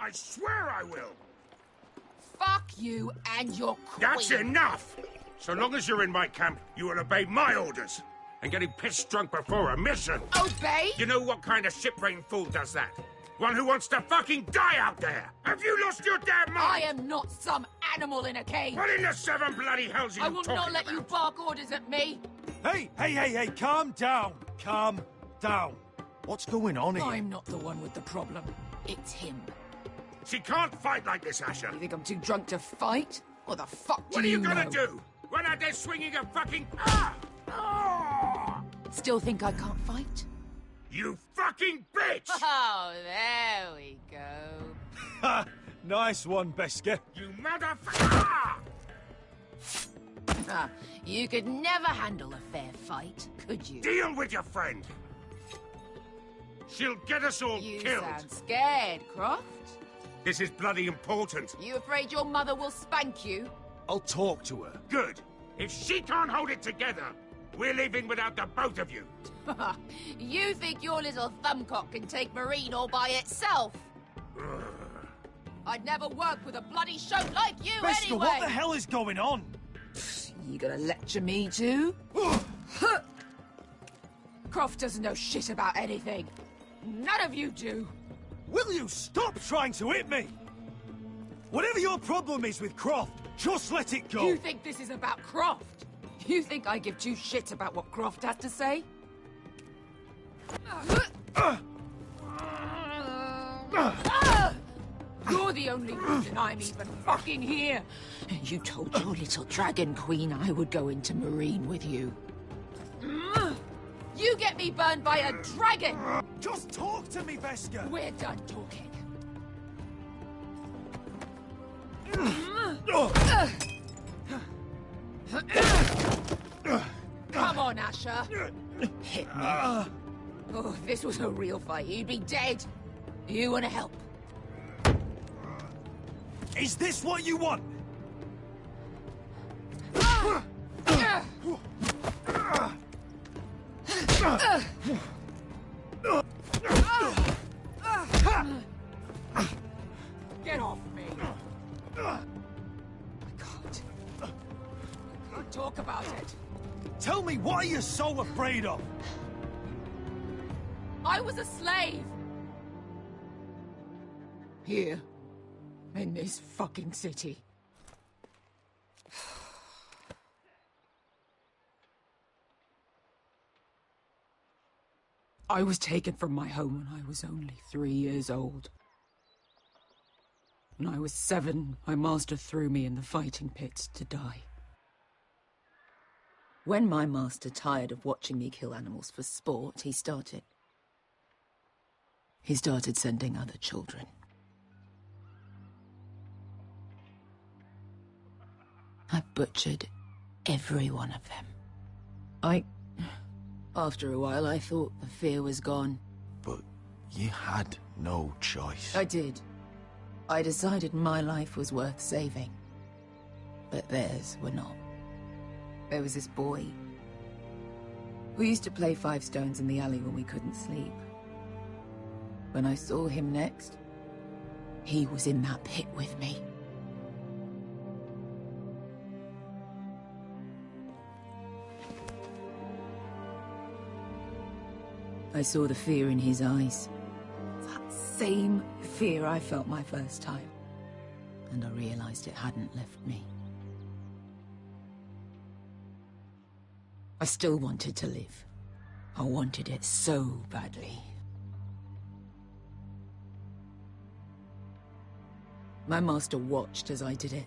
I swear I will! Fuck you and your queen. That's enough! So long as you're in my camp, you will obey my orders. And getting pissed drunk before a mission. Obey? You know what kind of ship-brained fool does that? One who wants to fucking die out there! Have you lost your damn mind? I am not some animal in a cage. What in the seven bloody hells are you I will talking not let about? you bark orders at me. Hey, calm down. Calm down. What's going on here? I'm not the one with the problem. It's him. She can't fight like this, Asher. You think I'm too drunk to fight? What the fuck do What are you gonna know? do? Run out there swinging a fucking... Ah! Ah! Still think I can't fight? You fucking bitch! Oh, there we go. Ha! Nice one, Beskar. You motherfucker! Ah, you could never handle a fair fight, could you? Deal with your friend. She'll get us all You killed. sound scared, Croft. This is bloody important. You afraid your mother will spank you? I'll talk to her. Good. If she can't hold it together, we're leaving without the both of you. You think your little thumbcock can take Marine all by itself? I'd never work with a bloody shote like you Beskar, anyway! what the hell is going on? You gonna lecture me too? Croft doesn't know shit about anything. None of you do. Will you stop trying to hit me? Whatever your problem is with Croft, just let it go. You think this is about Croft? You think I give two shits about what Croft has to say? You're the only reason I'm even fucking here. You told your little dragon queen I would go into Marine with you. You get me burned by a dragon! Just talk to me, Beskar. We're done talking. Come on, Asher. Hit me. Oh, if this was a real fight, you'd be dead. You want to help? Is this what you want? Get off me. I can't talk about it. Tell me, what are you so afraid of? I was a slave. Here. In this fucking city. I was taken from my home when I was only 3 years old. When I was 7, my master threw me in the fighting pits to die. When my master tired of watching me kill animals for sport, he started sending other children. I butchered every one of them. After a while, I thought the fear was gone. But you had no choice. I did. I decided my life was worth saving. But theirs were not. There was this boy. We used to play 5 stones in the alley when we couldn't sleep. When I saw him next, he was in that pit with me. I saw the fear in his eyes. That same fear I felt my first time. And I realized it hadn't left me. I still wanted to live. I wanted it so badly. My master watched as I did it,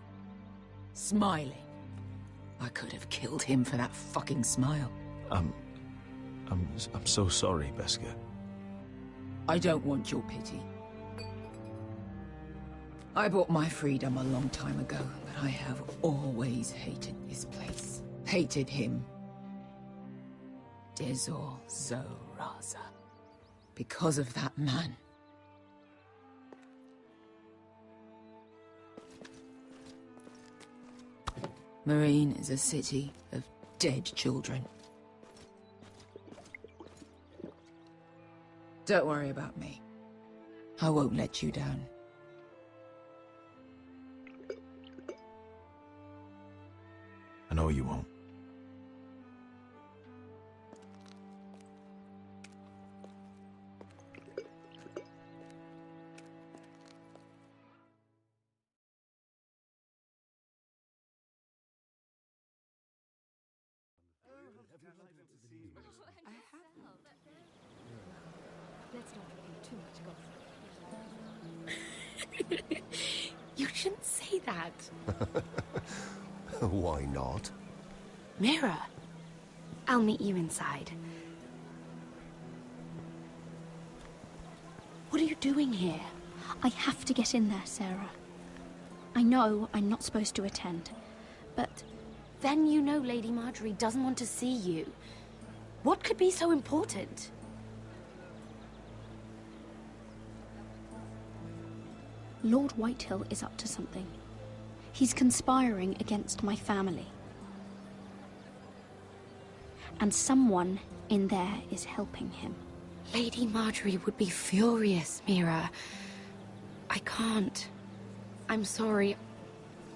smiling. I could have killed him for that fucking smile. I'm so sorry, Beskar. I don't want your pity. I bought my freedom a long time ago, but I have always hated this place. Hated him. Dezor Zo Raza. Because of that man. Marine is a city of dead children. Don't worry about me. I won't let you down. No, you won't. Let's not reveal too much gossip. You shouldn't say that. Why not? Mira, I'll meet you inside. What are you doing here? I have to get in there, Sarah. I know I'm not supposed to attend, but... Then you know Lady Marjorie doesn't want to see you. What could be so important? Lord Whitehill is up to something. He's conspiring against my family. And someone in there is helping him. Lady Marjorie would be furious, Mira. I can't. I'm sorry.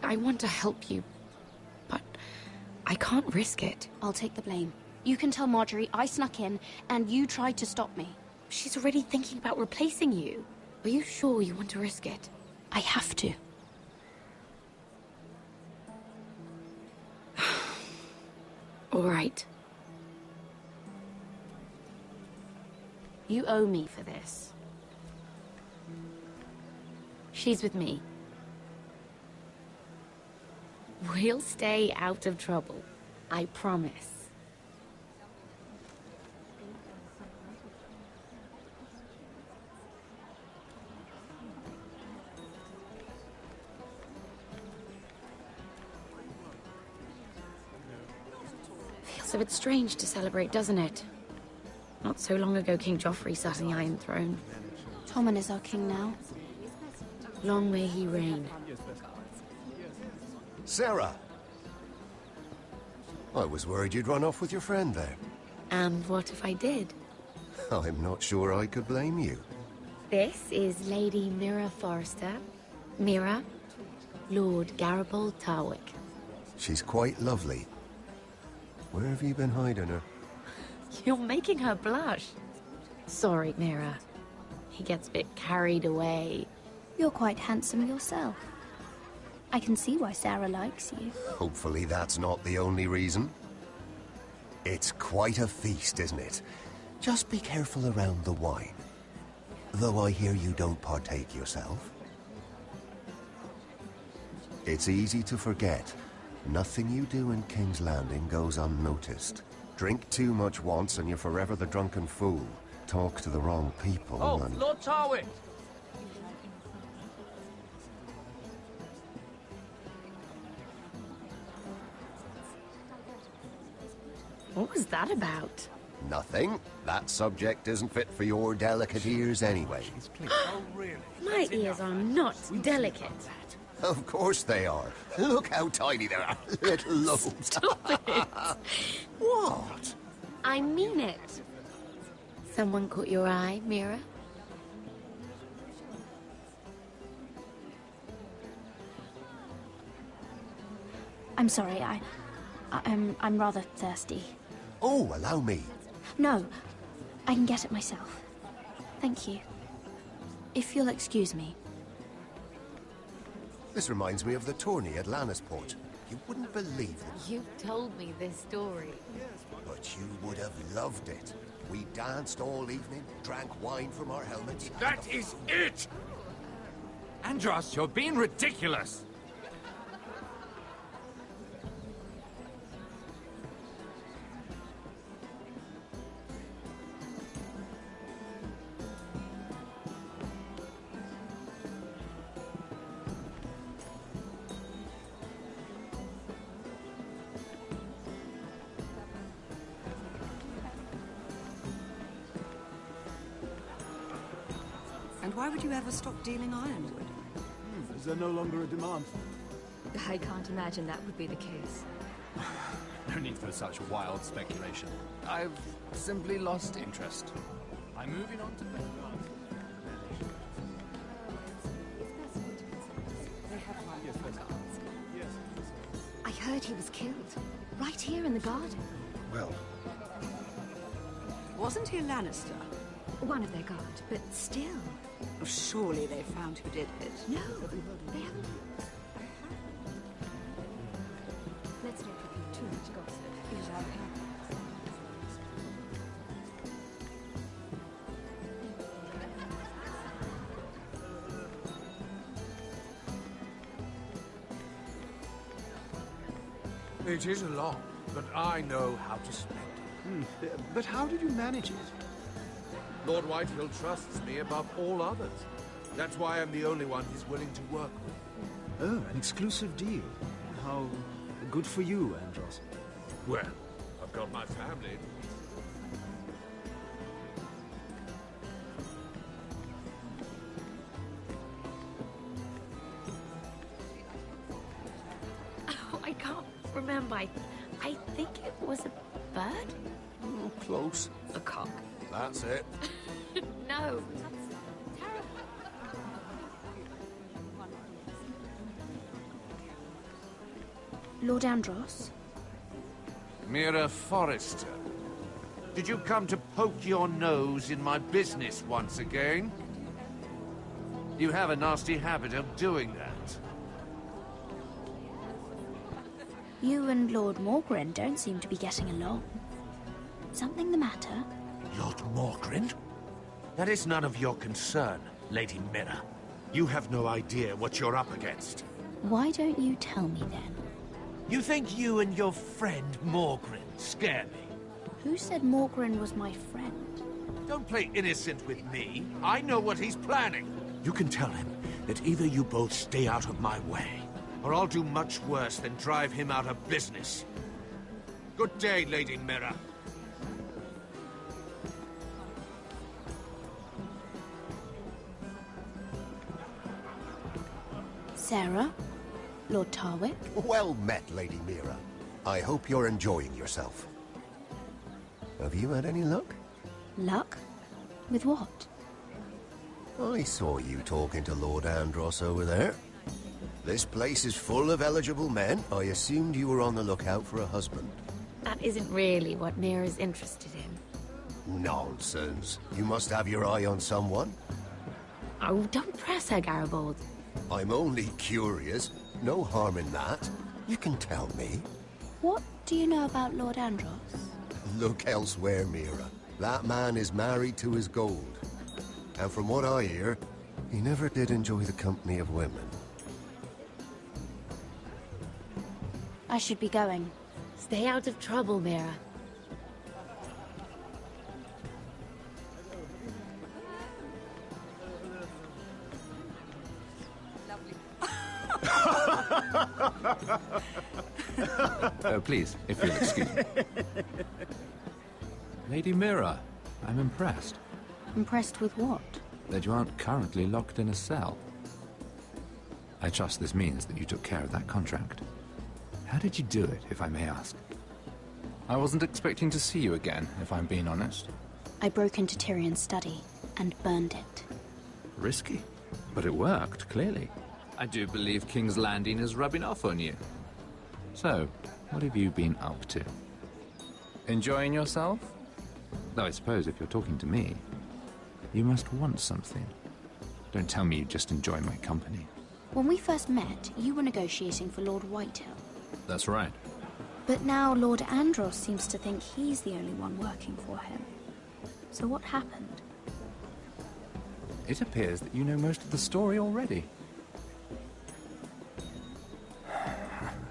I want to help you, but I can't risk it. I'll take the blame. You can tell Marjorie I snuck in, and you tried to stop me. She's already thinking about replacing you. Are you sure you want to risk it? I have to. All right. You owe me for this. She's with me. We'll stay out of trouble. I promise. Feels a bit strange to celebrate, doesn't it? Not so long ago, King Joffrey sat on the Iron Throne. Tommen is our king now. Long may he reign. Sarah! I was worried you'd run off with your friend there. And what if I did? I'm not sure I could blame you. This is Lady Mira Forrester. Mira, Lord Garibald Tarwick. She's quite lovely. Where have you been hiding her? You're making her blush. Sorry, Mira. He gets a bit carried away. You're quite handsome yourself. I can see why Sarah likes you. Hopefully that's not the only reason. It's quite a feast, isn't it? Just be careful around the wine. Though I hear you don't partake yourself. It's easy to forget. Nothing you do in King's Landing goes unnoticed. Drink too much once and you're forever the drunken fool. Talk to the wrong people and... Lord Tarwick! What was that about? Nothing. That subject isn't fit for your delicate ears anyway. Oh, really? My ears are not delicate. Of course they are. Look how tiny they are. Little lobes. Stop it! What? I mean it. Someone caught your eye, Mira? I'm sorry, I'm rather thirsty. Oh, allow me. No, I can get it myself. Thank you. If you'll excuse me. This reminds me of the tourney at Lannisport. You wouldn't believe it, You've told me this story. but you would have loved it. We danced all evening, drank wine from our helmets. That is it! Andros, you're being ridiculous! And why would you ever stop dealing ironwood? Is there no longer a demand for it? I can't imagine that would be the case. No need for such wild speculation. I've simply lost interest. I'm moving on to better. I heard he was killed. Right here in the garden. Well, Wasn't he a Lannister? One of their guard, but still. Oh, surely they found who did it. No, they haven't. Let's not repeat too much gossip. It is our habit. it is a lot, but I know how to spend it. But how did you manage it? Lord Whitehill trusts me above all others. That's why I'm the only one he's willing to work with. Oh, an exclusive deal. How good for you, Andros. Well, I've got my family. Oh, I can't remember. I think it was a bird? Oh, close. A cock. That's it. No, that's terrible. Lord Andros? Mira Forrester, did you come to poke your nose in my business once again? You have a nasty habit of doing that. You and Lord Morgren don't seem to be getting along. Something the matter? Lord Morgren? That is none of your concern, Lady Mira. You have no idea what you're up against. Why don't you tell me then? You think you and your friend Morgren scare me? Who said Morgren was my friend? Don't play innocent with me. I know what he's planning. You can tell him that either you both stay out of my way, or I'll do much worse than drive him out of business. Good day, Lady Mira. Sarah? Lord Tarwick? Well met, Lady Mira. I hope you're enjoying yourself. Have you had any luck? Luck? With what? I saw you talking to Lord Andros over there. This place is full of eligible men. I assumed you were on the lookout for a husband. That isn't really what Mira's interested in. Nonsense. You must have your eye on someone. Oh, don't press her, Garibaldi. I'm only curious. No harm in that. You can tell me. What do you know about Lord Andros? Look elsewhere, Mira. That man is married to his gold. And from what I hear, he never did enjoy the company of women. I should be going. Stay out of trouble, Mira. Oh, please, if you'll excuse me. Lady Mira, I'm impressed. Impressed with what? That you aren't currently locked in a cell. I trust this means that you took care of that contract. How did you do it, if I may ask? I wasn't expecting to see you again, if I'm being honest. I broke into Tyrion's study and burned it. Risky, but it worked, clearly. I do believe King's Landing is rubbing off on you. So, what have you been up to? Enjoying yourself? Though I suppose if you're talking to me, you must want something. Don't tell me you just enjoy my company. When we first met, you were negotiating for Lord Whitehill. That's right. But now Lord Andros seems to think he's the only one working for him. So what happened? It appears that you know most of the story already.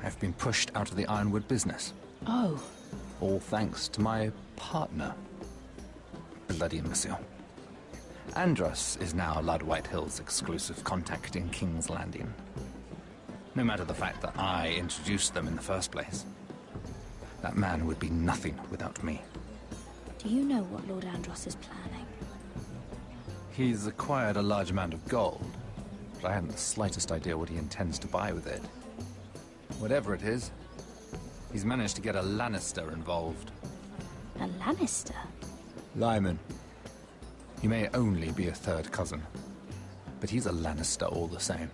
I've been pushed out of the Ironwood business. Oh. All thanks to my partner. Bloody imbecile. Andros is now Lord Whitehill's exclusive contact in King's Landing. No matter the fact that I introduced them in the first place. That man would be nothing without me. Do you know what Lord Andros is planning? He's acquired a large amount of gold, but I haven't the slightest idea what he intends to buy with it. Whatever it is, he's managed to get a Lannister involved. A Lannister? Lyman. He may only be a third cousin, but he's a Lannister all the same.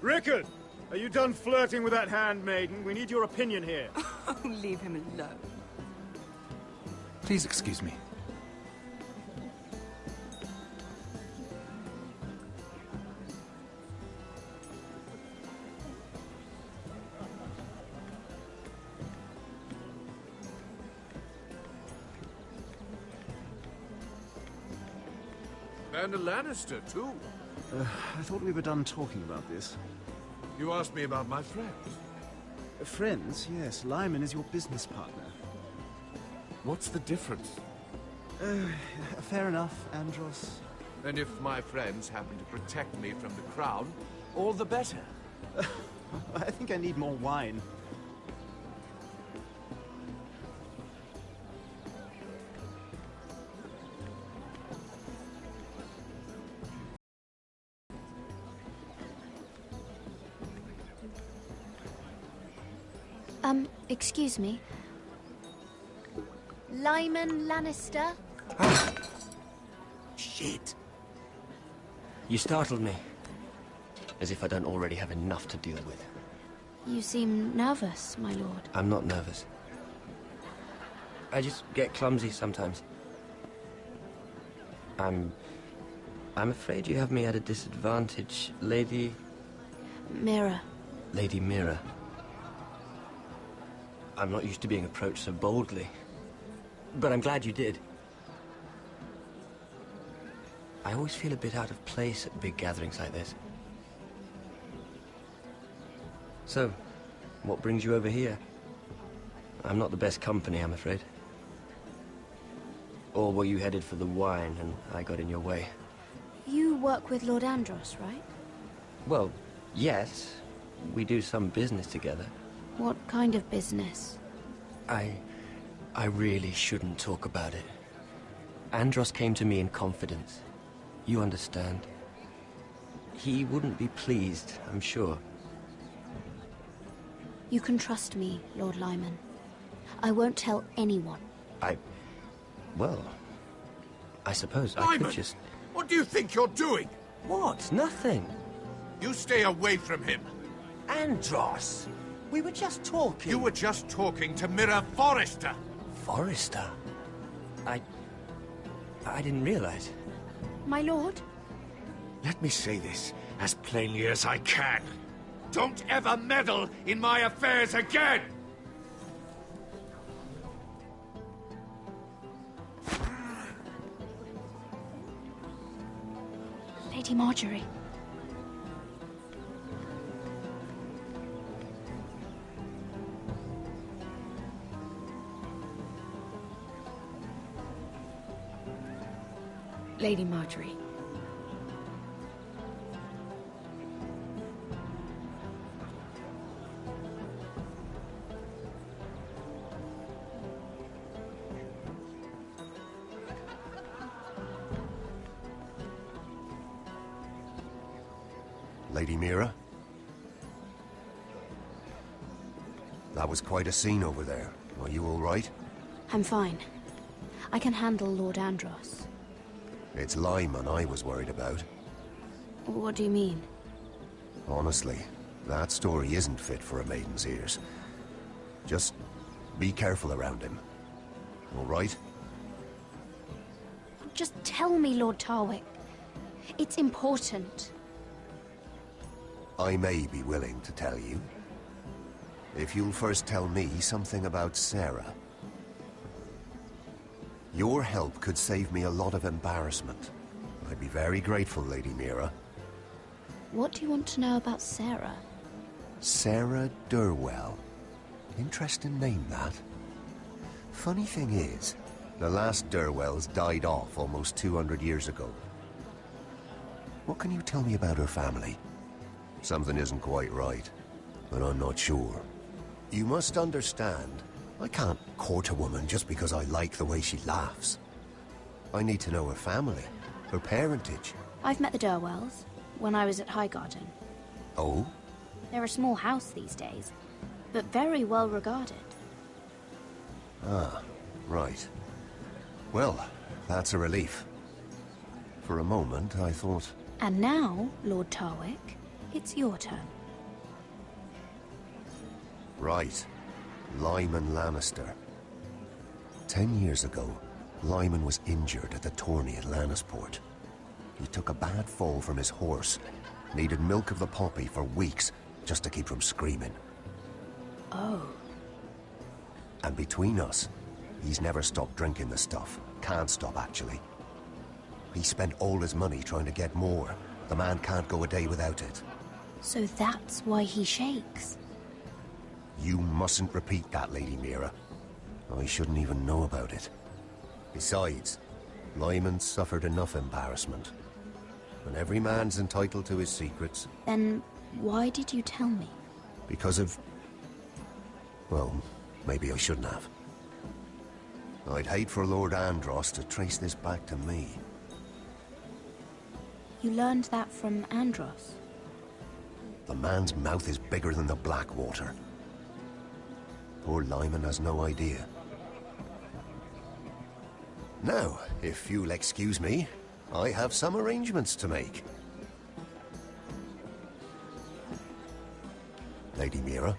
Rickard, Are you done flirting with that handmaiden? We need your opinion here. Oh, leave him alone. Please excuse me. And a Lannister, too. I thought we were done talking about this. You asked me about my friends. Friends, yes. Lyman is your business partner. What's the difference? Fair enough, Andros. And if my friends happen to protect me from the crown, all the better. I think I need more wine. Excuse me. Lyman Lannister? Shit. You startled me. As if I don't already have enough to deal with. You seem nervous, my lord. I'm not nervous. I just get clumsy sometimes. I'm afraid you have me at a disadvantage, Lady... Mira. Lady Mira. I'm not used to being approached so boldly. But I'm glad you did. I always feel a bit out of place at big gatherings like this. So, what brings you over here? I'm not the best company, I'm afraid. Or were you headed for the wine and I got in your way? You work with Lord Andros, right? Well, yes. We do some business together. What kind of business? I really shouldn't talk about it. Andros came to me in confidence. You understand. He wouldn't be pleased, I'm sure. You can trust me, Lord Lyman. I won't tell anyone. Well, I suppose Lyman, I could just... What do you think you're doing? What? Nothing. You stay away from him. Andros! We were just talking. You were just talking to Mira Forrester. Forrester? I didn't realize. My lord? Let me say this as plainly as I can. Don't ever meddle in my affairs again! Lady Marjorie. Lady Marjorie. Lady Mira? That was quite a scene over there. Are you all right? I'm fine. I can handle Lord Andros. It's Lyman I was worried about. What do you mean? Honestly, that story isn't fit for a maiden's ears. Just be careful around him. All right? Just tell me, Lord Tarwick. It's important. I may be willing to tell you. If you'll first tell me something about Sarah. Your help could save me a lot of embarrassment. I'd be very grateful, Lady Mira. What do you want to know about Sarah? Sarah Durwell. Interesting name, that. Funny thing is, the last Durwells died off almost 200 years ago. What can you tell me about her family? Something isn't quite right, but I'm not sure. You must understand, I can't court a woman just because I like the way she laughs. I need to know her family, her parentage. I've met the Durwells when I was at Highgarden. Oh? They're a small house these days, but very well regarded. Ah, right. Well, that's a relief. For a moment, I thought... And now, Lord Tarwick, it's your turn. Right. Lyman Lannister. 10 years ago, Lyman was injured at the tourney at Lannisport. He took a bad fall from his horse. Needed milk of the poppy for weeks just to keep from screaming. Oh. And between us, he's never stopped drinking the stuff. Can't stop, actually. He spent all his money trying to get more. The man can't go a day without it. So that's why he shakes. You mustn't repeat that, Lady Mira. I shouldn't even know about it. Besides, Lyman suffered enough embarrassment. And every man's entitled to his secrets. Then why did you tell me? Because of... well, maybe I shouldn't have. I'd hate for Lord Andros to trace this back to me. You learned that from Andros? The man's mouth is bigger than the Blackwater. Poor Lyman has no idea. Now, if you'll excuse me, I have some arrangements to make. Lady Mira?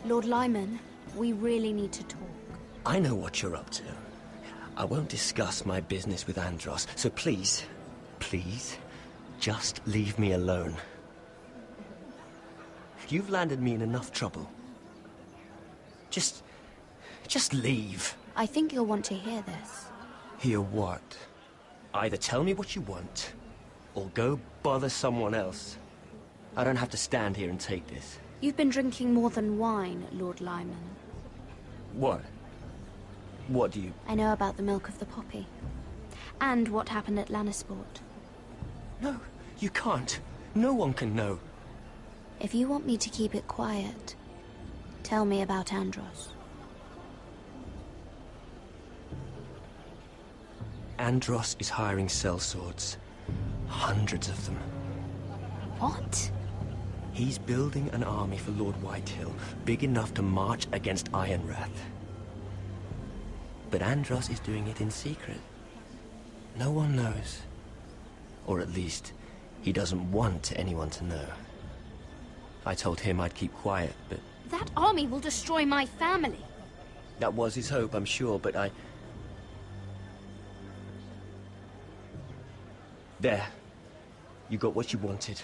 Lord Lyman, we really need to talk. I know what you're up to. I won't discuss my business with Andros, so please, just leave me alone. You've landed me in enough trouble. Just leave. I think you'll want to hear this. Hear what? Either tell me what you want, or go bother someone else. I don't have to stand here and take this. You've been drinking more than wine, Lord Lyman. What? What do you... I know about the milk of the poppy. And what happened at Lannisport. No, you can't. No one can know. If you want me to keep it quiet, tell me about Andros. Andros is hiring sellswords. Hundreds of them. What? He's building an army for Lord Whitehill, big enough to march against Ironrath. But Andros is doing it in secret. No one knows. Or at least, he doesn't want anyone to know. I told him I'd keep quiet, but... That army will destroy my family. That was his hope, I'm sure, but I... There. You got what you wanted.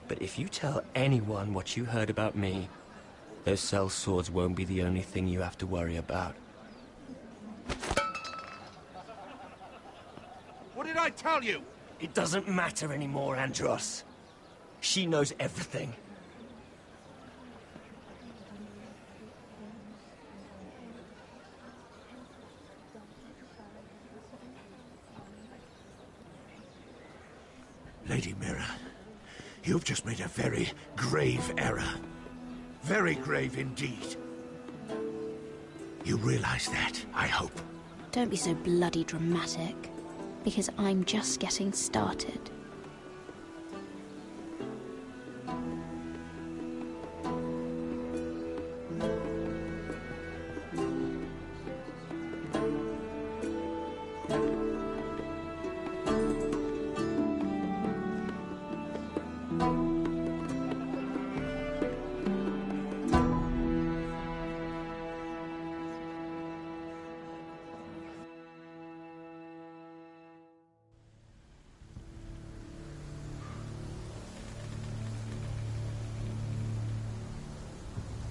But if you tell anyone what you heard about me, those sellswords won't be the only thing you have to worry about. What did I tell you? It doesn't matter anymore, Andros. She knows everything. Lady Mira, you've just made a very grave error. Very grave indeed. You realize that, I hope. Don't be so bloody dramatic, because I'm just getting started.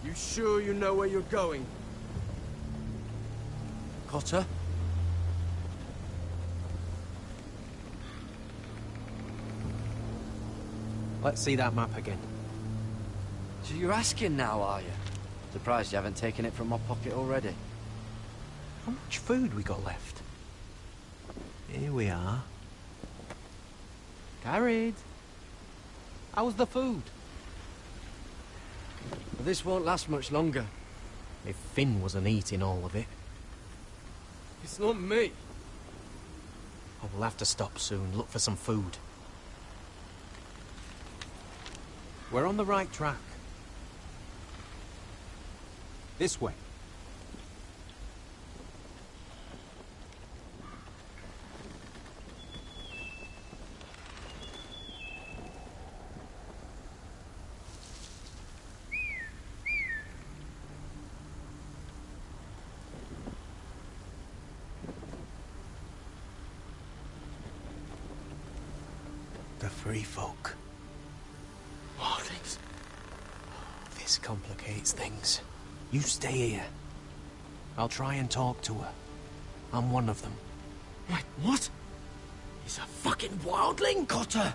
You sure you know where you're going? Cotter? Let's see that map again. So you're asking now, are you? Surprised you haven't taken it from my pocket already. How much food we got left? Here we are. Carried. How's the food? But this won't last much longer. If Finn wasn't eating all of it. It's not me. I will have to stop soon, look for some food. We're on the right track. This way. The free folk. Wildlings. This complicates things. You stay here. I'll try and talk to her. I'm one of them. Wait, what? He's a fucking wildling? Cotter!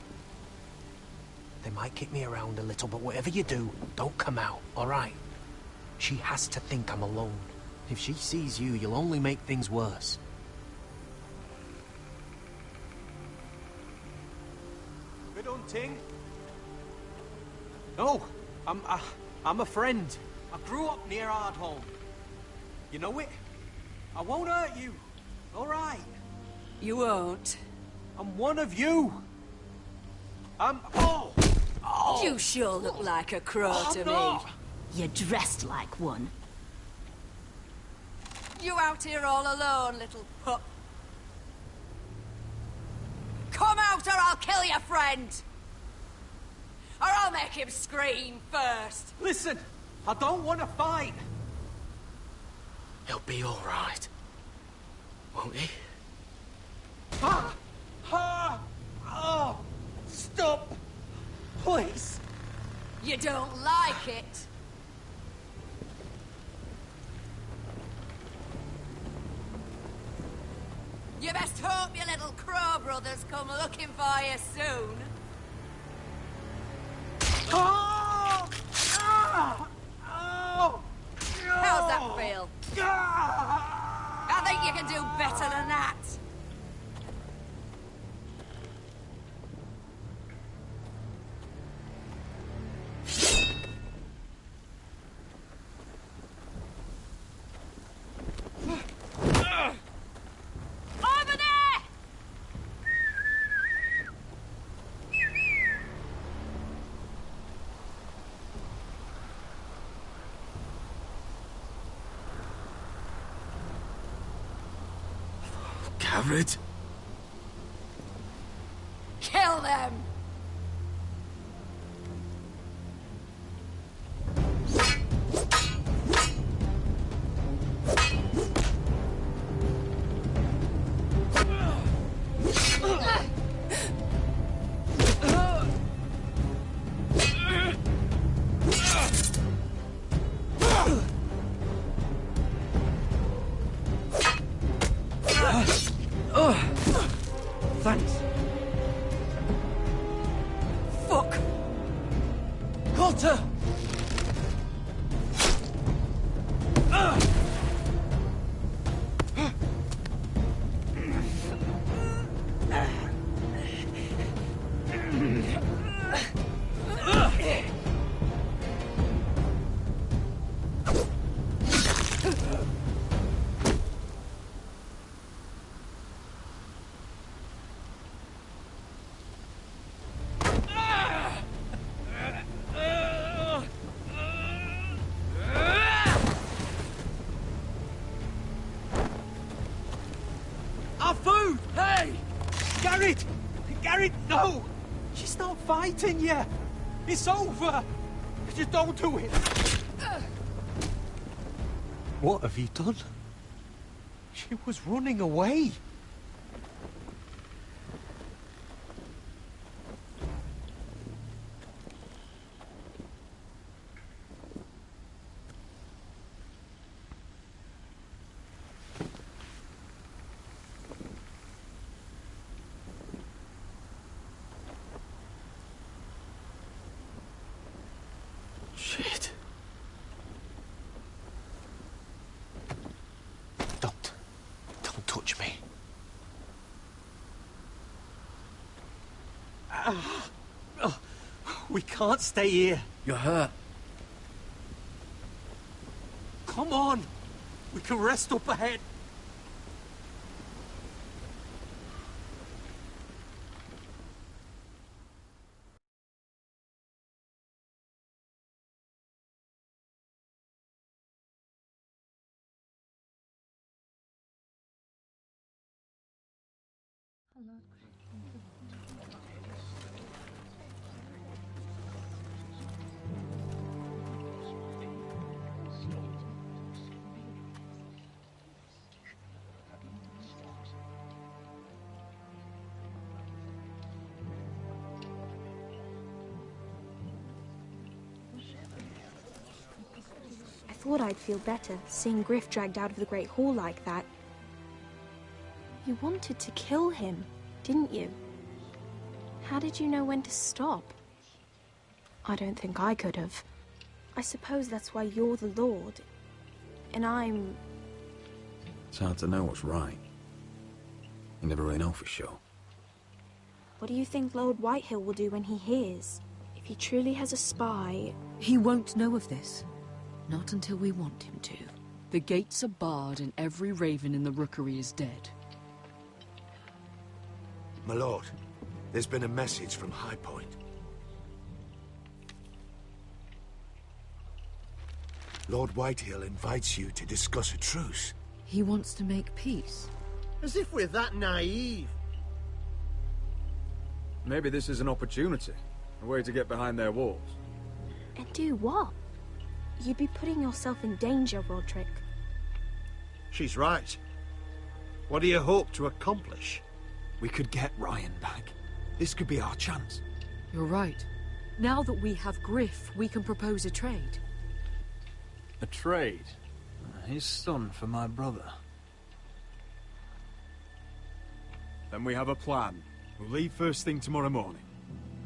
They might kick me around a little, but whatever you do, don't come out, alright? She has to think I'm alone. If she sees you, you'll only make things worse. Good hunting. No, I'm a friend. I grew up near Ardholm. You know it? I won't hurt you. All right. You won't. I'm one of you. Oh! You sure look like a crow to not. me. You're dressed like one. You out here all alone, little pup? Come out or I'll kill your friend! Or I'll make him scream first! Listen, I don't want to fight. He'll be all right. Won't he? Ah! Ah! Oh! Stop! Please! You don't like it? You best hope your little crow brothers come looking for you soon. Oh! Ah! Oh! How's that feel? I think you can do better than that. Over there! Garrett? Kill them! Thanks. Fuck! Cotter! Our food! Hey! Garrett! Garrett, no! She's not fighting you! It's over! Just don't do it! What have you done? She was running away! Shit. Don't touch me. We can't stay here. You're hurt. Come on! We can rest up ahead. I thought I'd feel better seeing Griff dragged out of the Great Hall like that. You wanted to kill him, didn't you? How did you know when to stop? I don't think I could have. I suppose that's why you're the Lord, and I'm... It's hard to know what's right. You never really know for sure. What do you think Lord Whitehill will do when he hears? If he truly has a spy... He won't know of this. Not until we want him to. The gates are barred and every raven in the rookery is dead. My lord, there's been a message from High Point. Lord Whitehill invites you to discuss a truce. He wants to make peace. As if we're that naive. Maybe this is an opportunity. A way to get behind their walls. And do what? You'd be putting yourself in danger, Roderick. She's right. What do you hope to accomplish? We could get Ryan back. This could be our chance. You're right. Now that we have Griff, we can propose a trade. A trade? His son for my brother. Then we have a plan. We'll leave first thing tomorrow morning.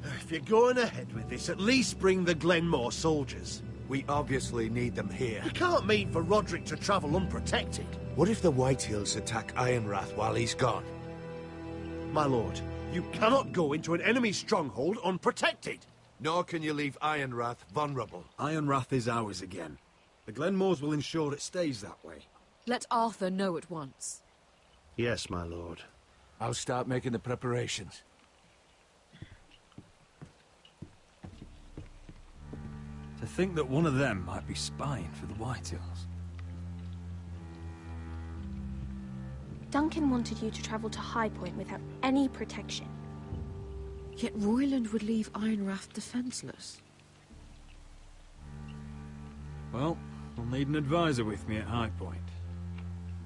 If you're going ahead with this, at least bring the Glenmore soldiers. We obviously need them here. You can't mean for Roderick to travel unprotected. What if the Whitehills attack Ironrath while he's gone? My lord, you cannot go into an enemy stronghold unprotected. Nor can you leave Ironrath vulnerable. Ironrath is ours again. The Glenmores will ensure it stays that way. Let Arthur know at once. Yes, my lord. I'll start making the preparations. To think that one of them might be spying for the Whitehills. Duncan wanted you to travel to High Point without any protection. Yet Royland would leave Ironrath defenseless. Well, we'll need an advisor with me at High Point.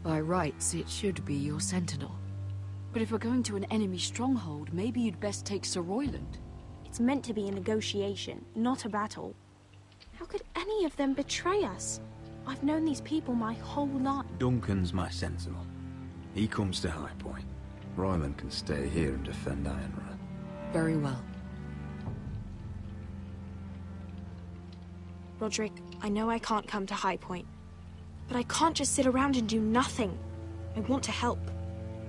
By rights, it should be your sentinel. But if we're going to an enemy stronghold, maybe you'd best take Sir Royland. It's meant to be a negotiation, not a battle. How could any of them betray us? I've known these people my whole life. Duncan's my sentinel. He comes to High Point. Royland can stay here and defend Ironrath. Very well. Roderick, I know I can't come to High Point, but I can't just sit around and do nothing. I want to help.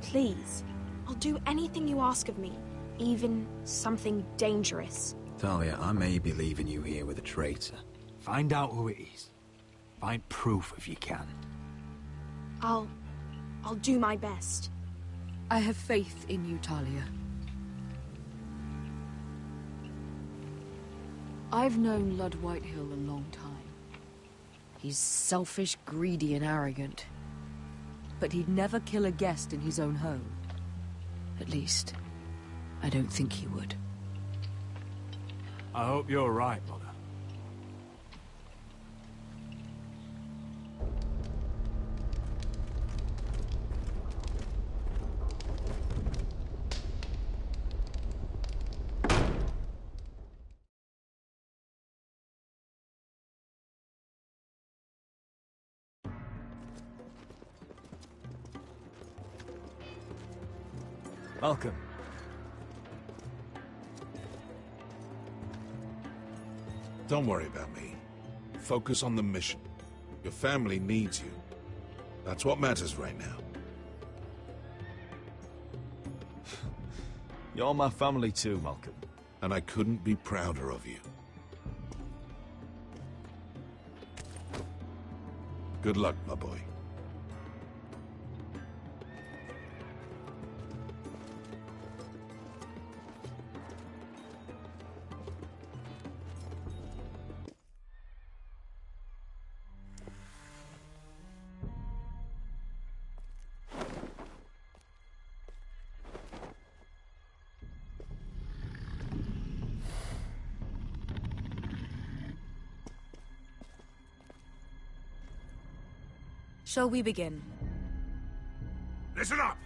Please. I'll do anything you ask of me, even something dangerous. Talia, I may be leaving you here with a traitor. Find out who it is. Find proof if you can. I'll do my best. I have faith in you, Talia. I've known Lord Whitehill a long time. He's selfish, greedy, and arrogant. But he'd never kill a guest in his own home. At least, I don't think he would. I hope you're right, Mother. Welcome. Don't worry about me. Focus on the mission. Your family needs you. That's what matters right now. You're my family too, Malcolm. And I couldn't be prouder of you. Good luck, my boy. Shall we begin? Listen up!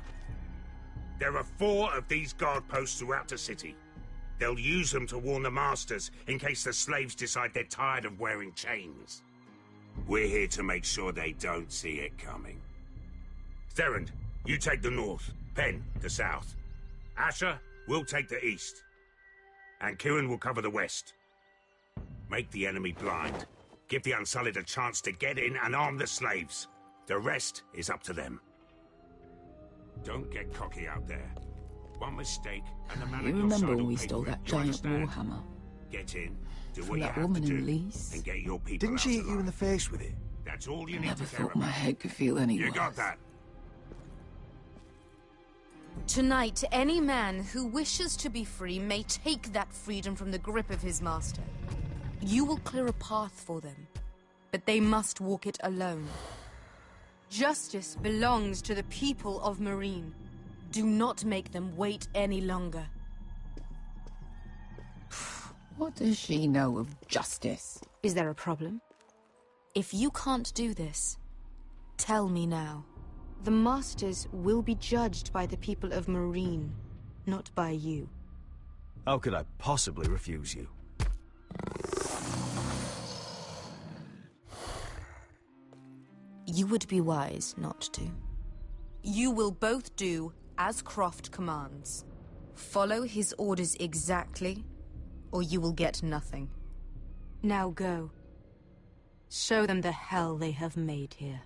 There are 4 of these guard posts throughout the city. They'll use them to warn the masters in case the slaves decide they're tired of wearing chains. We're here to make sure they don't see it coming. Therend, you take the north. Penn, the south. Asher, we'll take the east. And Kieran will cover the west. Make the enemy blind. Give the Unsullied a chance to get in and arm the slaves. The rest is up to them. Don't get cocky out there. One mistake, and the man You at your remember side when will we pay stole for it. that You giant understand? warhammer? Get in, do From what you that have woman to in do, Lys? and get your people Didn't out she hit alive. you in the face with it? That's all you I need never to care thought my about. head could feel any You worse. got that? Tonight, any man who wishes to be free may take that freedom from the grip of his master. You will clear a path for them, but they must walk it alone. Justice belongs to the people of Marine. Do not make them wait any longer. What does she know of justice? Is there a problem? If you can't do this, tell me now. The Masters will be judged by the people of Marine, not by you. How could I possibly refuse you? You would be wise not to. You will both do as Croft commands. Follow his orders exactly, or you will get nothing. Now go. Show them the hell they have made here.